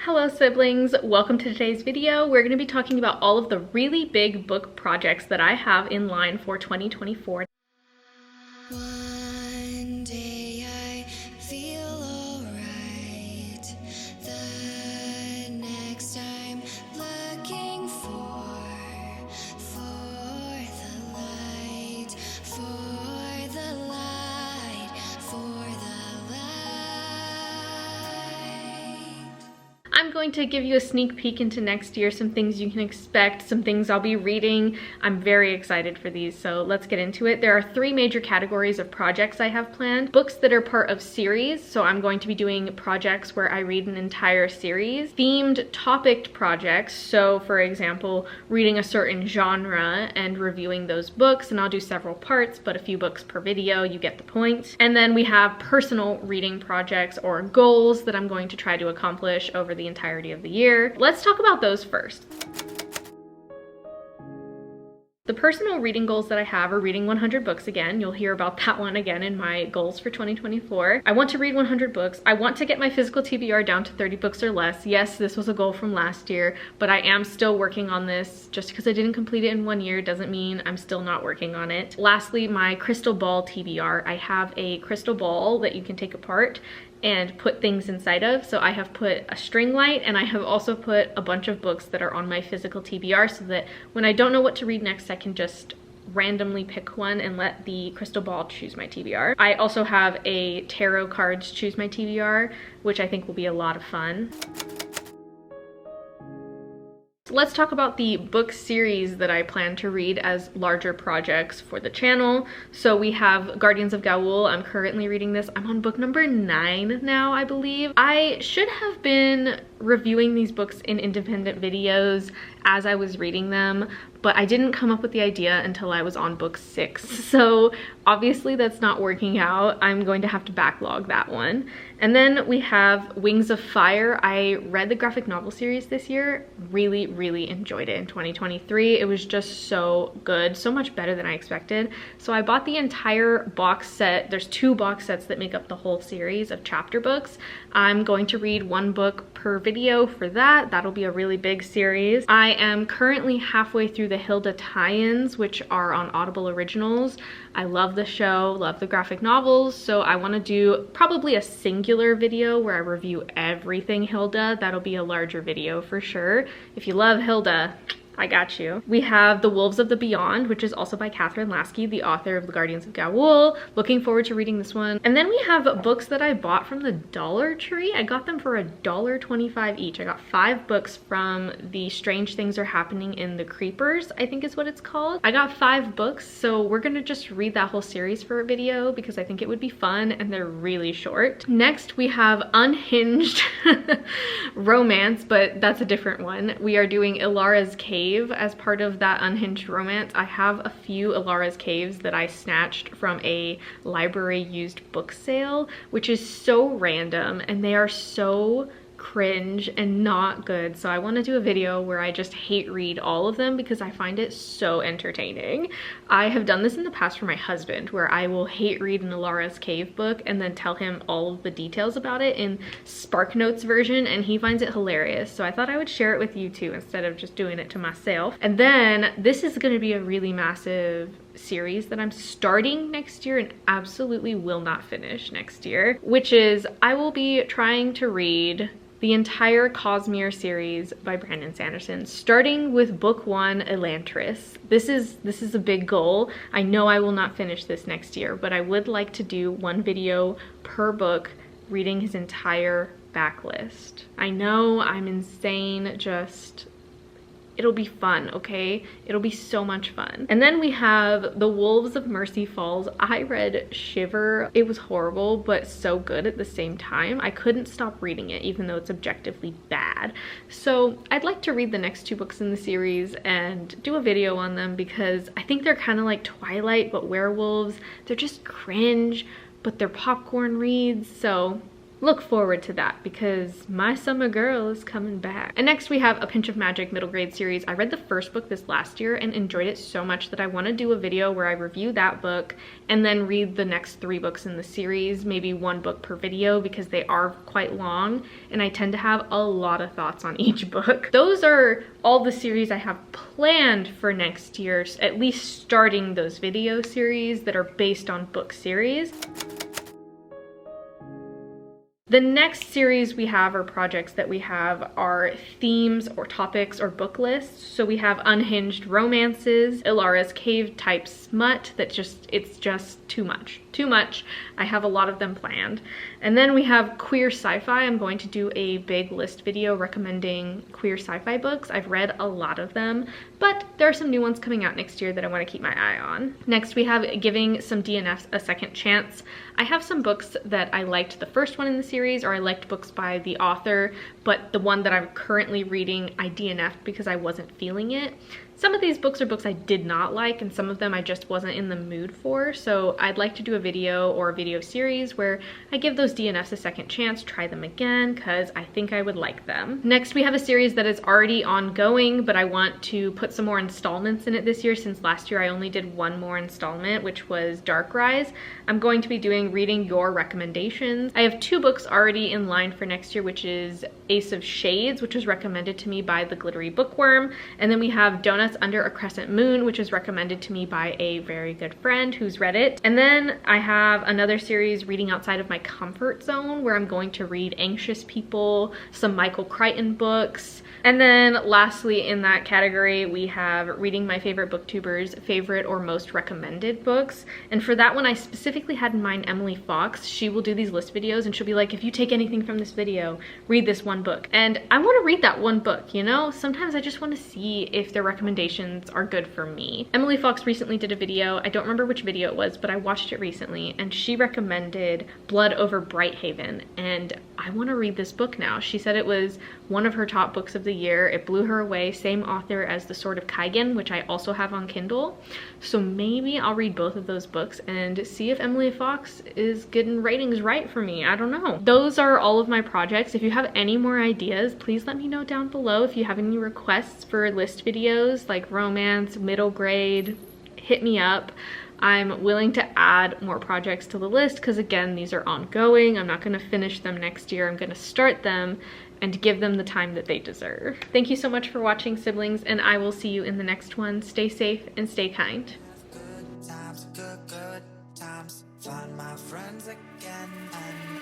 Hello siblings, welcome to today's video. We're going to be talking about all of the really big book projects that I have in line for 2024. One day I feel alright. The next I'm looking for the light, for the light, for the light. I'm going to give you a sneak peek into next year, some things you can expect, some things I'll be reading. I'm very excited for these, so let's get into it. There are three major categories of projects I have planned. Books that are part of series, so I'm going to be doing projects where I read an entire series. Themed topic projects, so for example, reading a certain genre and reviewing those books, and I'll do several parts, but a few books per video, you get the point. And then we have personal reading projects or goals that I'm going to try to accomplish over the entirety of the year. Let's talk about those first. The personal reading goals that I have are reading 100 books again. You'll hear about that one again in my goals for 2024. I want to read 100 books. I want to get my physical TBR down to 30 books or less. Yes, this was a goal from last year, but I am still working on this. Just because I didn't complete it in 1 year doesn't mean I'm still not working on it. Lastly, my crystal ball TBR. I have a crystal ball that you can take apart and put things inside of. So I have put a string light, and I have also put a bunch of books that are on my physical TBR so that when I don't know what to read next, I can just randomly pick one and let the crystal ball choose my TBR. I also have a tarot cards choose my TBR, which I think will be a lot of fun. Let's talk about the book series that I plan to read as larger projects for the channel. So we have Guardians of Gaul. I'm currently reading this. I'm on book number 9 now, I believe. I should have been reviewing these books in independent videos as I was reading them, but I didn't come up with the idea until I was on book 6. So obviously that's not working out. I'm going to have to backlog that one. And then we have Wings of Fire. I read the graphic novel series this year. Really enjoyed it in 2023. It was just so good, so much better than I expected. So I bought the entire box set. There's 2 box sets that make up the whole series of chapter books. I'm going to read 1 book per video for that. That'll be a really big series. I am currently halfway through the Hilda tie-ins, which are on Audible Originals. I love the show, love the graphic novels, so I want to do probably a singular video where I review everything Hilda. That'll be a larger video for sure. If you love Hilda, I got you. We have The Wolves of the Beyond, which is also by Catherine Lasky, the author of the Guardians of Gaul. Looking forward to reading this one. And then we have books that I bought from the Dollar Tree. I got them for $1.25 each. I got 5 books from the Strange Things Are Happening in the Creepers, I think is what it's called. I got 5 books, so we're gonna just read that whole series for a video because I think it would be fun and they're really short. Next, we have Unhinged Romance, but that's a different one. We are doing Ilara's Cave as part of that Unhinged Romance. I have a few Ilara's Caves that I snatched from a library used book sale, which is so random and they are so cringe and not good. So I want to do a video where I just hate read all of them because I find it so entertaining. I have done this in the past for my husband, where I will hate read an Ilara's Cave book and then tell him all of the details about it in SparkNotes version, and he finds it hilarious. So I thought I would share it with you too instead of just doing it to myself. And then this is going to be a really massive series that I'm starting next year and absolutely will not finish next year, which is I will be trying to read the entire Cosmere series by Brandon Sanderson, starting with book 1, Elantris. This is a big goal. I know I will not finish this next year, but I would like to do 1 video per book reading his entire backlist. I know I'm insane, just it'll be fun, okay? It'll be so much fun. And then we have The Wolves of Mercy Falls. I read Shiver. It was horrible, but so good at the same time. I couldn't stop reading it, even though it's objectively bad. So I'd like to read the next 2 books in the series and do a video on them because I think they're kind of like Twilight, but werewolves. They're just cringe, but they're popcorn reads, so look forward to that because my summer girl is coming back. And next we have A Pinch of Magic middle grade series. I read the first book this last year and enjoyed it so much that I want to do a video where I review that book and then read the next 3 books in the series, maybe 1 book per video because they are quite long and I tend to have a lot of thoughts on each book. Those are all the series I have planned for next year, at least starting those video series that are based on book series. The next series we have, or projects that we have, are themes or topics or book lists. So we have unhinged romances, Ilara's cave type smut that it's just too much. Too much. I have a lot of them planned. And then we have queer sci-fi. I'm going to do a big list video recommending queer sci-fi books. I've read a lot of them, but there are some new ones coming out next year that I want to keep my eye on. Next we have giving some DNFs a second chance. I have some books that I liked the first one in the series, or I liked books by the author, but the one that I'm currently reading I DNF'd because I wasn't feeling it. Some of these books are books I did not like, and some of them I just wasn't in the mood for, so I'd like to do a video or a video series where I give those DNFs a second chance, try them again, because I think I would like them. Next, we have a series that is already ongoing, but I want to put some more installments in it this year since last year I only did 1 more installment, which was Dark Rise. I'm going to be doing Reading Your Recommendations. I have 2 books already in line for next year, which is Ace of Shades, which was recommended to me by the Glittery Bookworm, and then we have Donuts Under a Crescent Moon, which was recommended to me by a very good friend who's read it. And then I have another series, Reading Outside of My Comfort Zone, where I'm going to read Anxious People, some Michael Crichton books. And then lastly in that category, we have Reading My Favorite Booktubers' Favorite or Most Recommended Books. And for that one, I specifically had in mind Emily Fox. She will do these list videos and she'll be like, if you take anything from this video, read this 1 book. And I want to read that 1 book, you know? Sometimes I just want to see if their recommendations are good for me. Emily Fox recently did a video, I don't remember which video it was, but I watched it recently, and she recommended Blood Over Brighthaven, and I want to read this book now. She said it was one of her top books of the year. It blew her away. Same author as The Sword of Kaigen, which I also have on Kindle. So maybe I'll read both of those books and see if Emily Fox is getting ratings right for me. I don't know. Those are all of my projects. If you have any more ideas, please let me know down below. If you have any requests for list videos like romance, middle grade, hit me up. I'm willing to add more projects to the list because again, these are ongoing. I'm not going to finish them next year. I'm going to start them and give them the time that they deserve. Thank you so much for watching, siblings, and I will see you in the next one. Stay safe and stay kind. Good times, good times. Find my friends again and